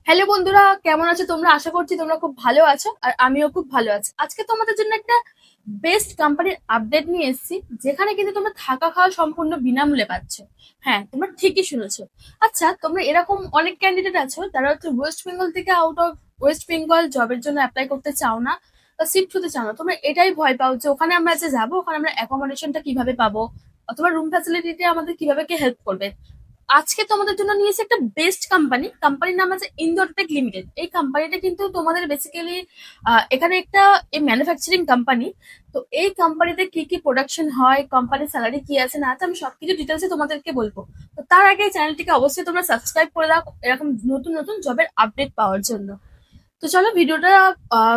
Hello বন্ধুরা, কেমন আছো তোমরা? আশা করছি তোমরা খুব ভালো আছো আর আমিও খুব ভালো আছি। আজকে তোমাদের জন্য একটা বেস্ট কোম্পানির আপডেট নিয়ে এসেছি, যেখানে কিন্তু তোমরা থাকা খাওয়া সম্পূর্ণ বিনামূল্যে পাচ্ছ। হ্যাঁ, তোমরা ঠিকই শুনেছো। আচ্ছা, তোমরা এরকম অনেক ক্যান্ডিডেট আছো যারা হচ্ছে ওয়েস্ট বেঙ্গল থেকে আউট অফ ওয়েস্ট বেঙ্গল জবের জন্য অ্যাপ্লাই করতে চাও না বা শিফট হতে চাও না। তোমরা এটাই ভয় পাও যে ওখানে আমরা যে যাবো, ওখানে আমরা অ্যাকোমোডেশনটা কিভাবে পাবো, অথবা রুম ফ্যাসিলিটিতে আমাদের কিভাবে কে হেল্প করবে। আজকে তোমাদের জন্য নিয়েছে একটা বেস্ট কোম্পানি। কোম্পানির নাম আছে ইন্দোরটেক লিমিটেড। এই কোম্পানিটা কিন্তু তোমাদের বেসিক্যালি এখানে একটা ম্যানুফ্যাকচারিং কোম্পানি। তো এই কোম্পানিতে কি কি প্রোডাকশন হয়, কোম্পানির স্যালারি কি আছে না আছে, আমি সবকিছু ডিটেলসে তোমাদেরকে বলবো। তো তার আগে চ্যানেলটিকে অবশ্যই তোমরা সাবস্ক্রাইব করে দাও এরকম নতুন নতুন জবের আপডেট পাওয়ার জন্য। তো চলো ভিডিওটা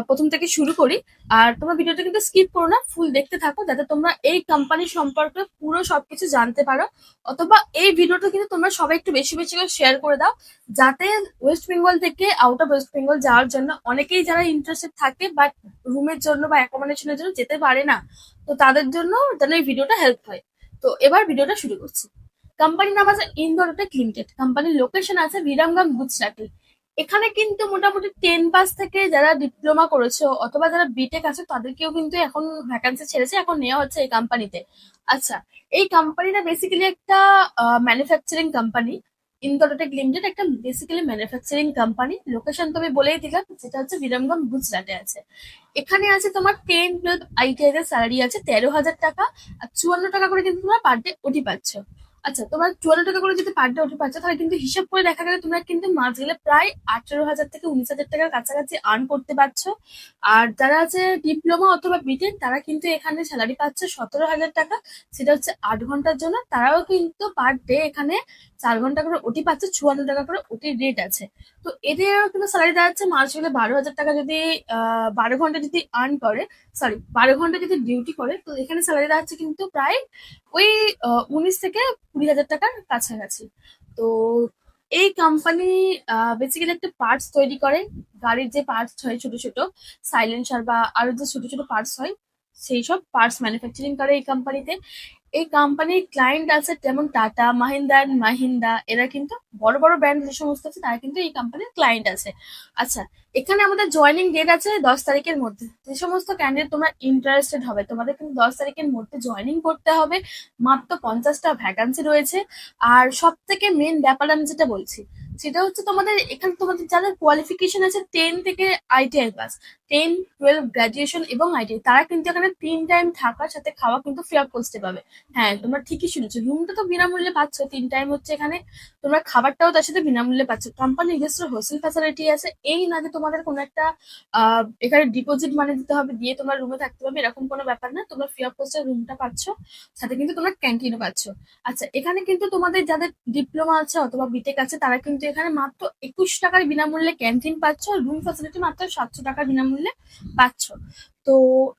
প্রথম থেকে শুরু করি। আর তোমরা ভিডিওটা কিন্তু স্কিপ করো না, ফুল দেখতে থাকো, যাতে তোমরা এই কোম্পানি সম্পর্কে পুরো সবকিছু জানতে পারো। অথবা এই ভিডিওটা কিন্তু তোমরা সবাই একটু বেশি বেশি করে শেয়ার করে দাও, যাতে ওয়েস্ট বেঙ্গল থেকে আউট অফ ওয়েস্ট বেঙ্গল যাওয়ার জন্য অনেকেই যারা ইন্টারেস্টেড থাকে বাট রুমের জন্য বা অ্যাকোমোডেশনের জন্য যেতে পারে না, তো তাদের জন্য যেন এই ভিডিওটা হেল্প হয়। তো এবার ভিডিওটা শুরু করছি। কোম্পানির নাম আছে ইন্দোরটেক লিমিটেড। কোম্পানির লোকেশন আছে বিরামগঞ্জ, গুজরাটে। এখানে কিন্তু মোটামুটি 10 পাস থেকে যারা ডিপ্লোমা করেছো অথবা যারা বিটেক আছে তাদেরকেও কিন্তু এখন ভ্যাকান্সি ছেড়েছে, এখন নেওয়া হচ্ছে এই কোম্পানিতে। আচ্ছা, এই কোম্পানিটা বেসিক্যালি একটা ম্যানুফ্যাকচারিং কোম্পানি। ইন্দোরটেক লিমিটেড একটা বেসিক্যালি ম্যানুফ্যাকচারিং কোম্পানি। লোকেশন তো আমি বলেই দিলাম, যেটা হচ্ছে বিরামগঞ্জ, গুজরাটে আছে। এখানে আছে তোমার 10 টুয়েলভ আইটিআই এর স্যালারি আছে 13,000 টাকা। আর 54 টাকা করে কিন্তু তোমরা পার ডে ওটি পাচ্ছ। আচ্ছা, তোমার 54 টাকা করে যদি পার ডে ওটি পাচ্ছ, তাহলে কিন্তু হিসাব করে দেখা গেলে তোমরা কিন্তু মাস গেলে প্রায় 18,000 থেকে 19,000 টাকার কাছাকাছি আর্ন করতে পারছো। আর যারা আছে ডিপ্লোমা অথবা বিটেক, তারা কিন্তু এখানে স্যালারি পাচ্ছে 17,000 টাকা। সেটা হচ্ছে 8 ঘন্টার জন্য। তারাও কিন্তু পার ডে এখানে 4 ঘন্টা করে ওটি পাচ্ছে, 54 টাকা করে ওটির রেট আছে। তো এদেরও কিন্তু স্যালারি দাঁড়াচ্ছে মাস গেলে 12,000 টাকা। যদি 12 ঘন্টা যদি আর্ন করে, সরি 12 ঘন্টা যদি ডিউটি করে, তো এখানে স্যালারি দাঁড়াচ্ছে কিন্তু প্রায় ওই 19 থেকে 20,000 টাকার কাছাকাছি। তো এই কোম্পানি বেসিক্যালি একটা পার্টস তৈরি করে। গাড়ির যে পার্টস হয় ছোট ছোট, সাইলেন্সার বা আরো যে ছোট ছোট পার্টস হয়, সেই সব পার্টস ম্যানুফ্যাকচারিং করে এই কোম্পানিতে। এই কোম্পানির ক্লায়েন্ট আছে যেমন টাটা, মাহিন্দ্রা অ্যান্ড মাহিন্দ্রা। এরা কিন্তু বড় বড় ব্র্যান্ড যে সমস্ত আছে, তারা কিন্তু এই কোম্পানির ক্লায়েন্ট আছে। আচ্ছা, এখানে আমাদের জয়েনিং ডেট আছে 10 তারিখের মধ্যে। যে সমস্ত ক্যান্ডিডেট তোমরা ইন্টারেস্টেড হবে, তোমাদের কিন্তু 10 তারিখের মধ্যে জয়েনিং করতে হবে। মাত্র 50টা ভ্যাকান্সি রয়েছে। আর সব থেকে মেন ব্যাপার আমি যেটা বলছি, সেটা হচ্ছে তোমাদের এখানে তোমাদের যাদের কোয়ালিফিকেশন আছে 10 থেকে আইটিআই পাস, 10, 12 গ্রাজুয়েশন এবং আইটিআই, তারা কিন্তু এখানে 3 টাইম থাকার সাথে খাওয়া কিন্তু ফ্রি অফ কস্টে পাবে। হ্যাঁ, তোমরা ঠিকই শুনেছো, রুমটা তো বিনামূল্যে পাচ্ছ, 3 টাইম হচ্ছে এখানে। তোমরা খাবারটাও তার সাথে বিনামূল্যে পাচ্ছ। কোম্পানির নিজস্ব হোস্টেল ফ্যাসিলিটি আছে। এই না যে তোমাদের কোনো একটা এখানে ডিপোজিট মানি দিতে হবে, দিয়ে তোমরা রুমে থাকতে পারবে, এরকম কোনো ব্যাপার না। তোমরা ফ্রি অফ কস্টে রুমটা পাচ্ছ, সাথে কিন্তু তোমরা ক্যান্টিনও পাচ্ছ। আচ্ছা, এখানে কিন্তু তোমাদের যাদের ডিপ্লোমা আছে অথবা বিটেক আছে, তারা কিন্তু এখানে মাত্র 21 টাকার বিনামূল্যে ক্যান্টিন পাচ্ছ, রুম ফ্যাসিলিটি মাত্র 700 টাকার বিনামূল্যে পাচ্ছ। তো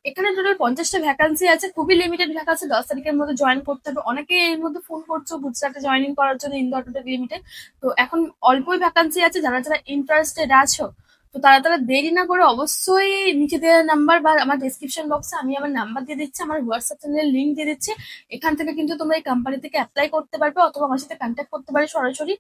এখানে টোটাল 50টা ভ্যাকান্সি আছে, খুবই লিমিটেড ভ্যাকান্সি। 10 তারিখের মধ্যে জয়েন করতে হবে। অনেকে এর মধ্যে ফোন করছো গুজরাটে জয়েনিং করার জন্য ইন্দোর লিমিটেড। তো এখন অল্পই ভ্যাকান্সি আছে। যারা যারা ইন্টারেস্টেড আছো, তো তারা তারা দেরি না করে অবশ্যই নিচে দেওয়া নাম্বার বা আমার ডিসক্রিপশন বক্সে আমি আমার নাম্বার দিয়ে দিচ্ছি, আমার হোয়াটসঅ্যাপ চ্যানেলের লিঙ্ক দিয়ে দিচ্ছি। এখান থেকে কিন্তু তোমরা এই কোম্পানি থেকে অ্যাপ্লাই করতে পারবে অথবা আমার সাথে কন্ট্যাক্ট করতে পারবে সরাসরি।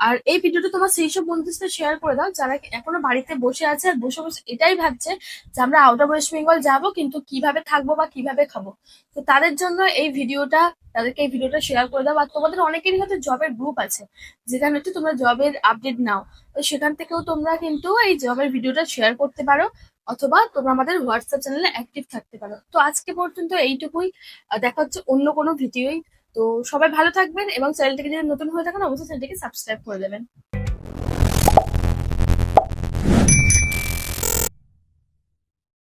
আর এই ভিডিওটা তোমার সেই সব বন্ধুদের সাথে শেয়ার করে দাও যারা এখনো বাড়িতে বসে আছে আর বসে বসে এটাই ভাবছে যে আমরা আউট অফ ওয়েস্ট বেঙ্গল যাবো, কিন্তু কিভাবে থাকবো বা কিভাবে খাবো। তো তাদের জন্য এই ভিডিওটা, তাদেরকে এই ভিডিওটা শেয়ার করে দাও। আর তোমাদের অনেকেরই হয়তো জবের গ্রুপ আছে, যেখানে হচ্ছে তোমরা জবের আপডেট নাও। তো সেখান থেকেও তোমরা কিন্তু এই জবের ভিডিওটা শেয়ার করতে পারো, অথবা তোমরা আমাদের হোয়াটসঅ্যাপ চ্যানেলে অ্যাক্টিভ থাকতে পারো। তো আজকে পর্যন্ত এইটুকুই। দেখা হচ্ছে অন্য কোনো ভিডিওই। তো সবাই ভালো থাকবেন এবং চ্যানেলটিকে যদি নতুন হয়ে থাকেন, অবশ্যই চ্যানেলটিকে সাবস্ক্রাইব করে দেবেন।